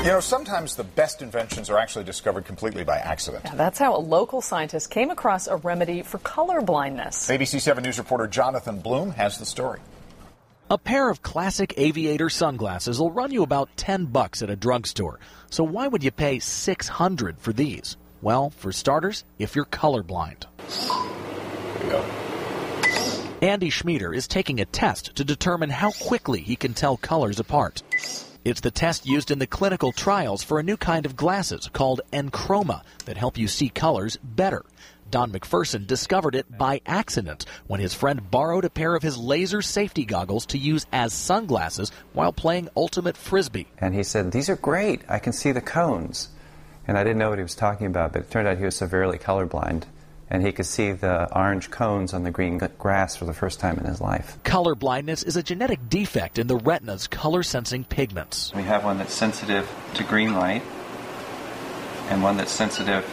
You know, sometimes the best inventions are actually discovered completely by accident. Yeah, that's how a local scientist came across a remedy for color blindness. ABC7 News reporter Jonathan Bloom has the story. A pair of classic aviator sunglasses will run you about $10 at a drugstore. So why would you pay $600 for these? Well, for starters, if you're colorblind. There you go. Andy Schmieder is taking a test to determine how quickly he can tell colors apart. It's the test used in the clinical trials for a new kind of glasses called enchroma that help you see colors better. Don McPherson discovered it by accident when his friend borrowed a pair of his laser safety goggles to use as sunglasses while playing ultimate frisbee. And he said, "These are great. I can see the cones." And I didn't know what he was talking about, but it turned out he was severely colorblind. And he could see the orange cones on the green grass for the first time in his life. Color blindness is a genetic defect in the retina's color-sensing pigments. We have one that's sensitive to green light and one that's sensitive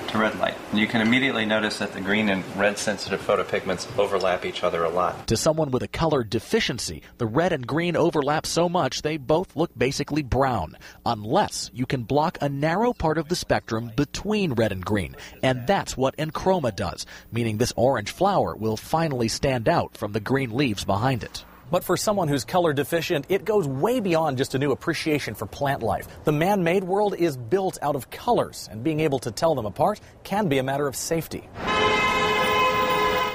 to red light. And you can immediately notice that the green and red sensitive photopigments overlap each other a lot. To someone with a color deficiency, the red and green overlap so much they both look basically brown, unless you can block a narrow part of the spectrum between red and green. And that's what enchroma does, meaning this orange flower will finally stand out from the green leaves behind it. But for someone who's color deficient, it goes way beyond just a new appreciation for plant life. The man-made world is built out of colors, and being able to tell them apart can be a matter of safety.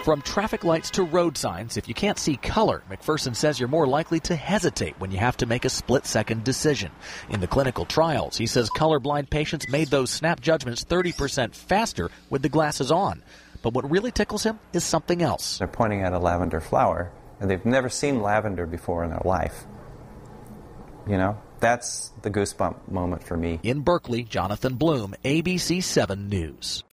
From traffic lights to road signs, if you can't see color, McPherson says you're more likely to hesitate when you have to make a split-second decision. In the clinical trials, he says colorblind patients made those snap judgments 30% faster with the glasses on. But what really tickles him is something else. They're pointing at a lavender flower, and they've never seen lavender before in their life. You know, that's the goosebump moment for me. In Berkeley, Jonathan Bloom, ABC7 News.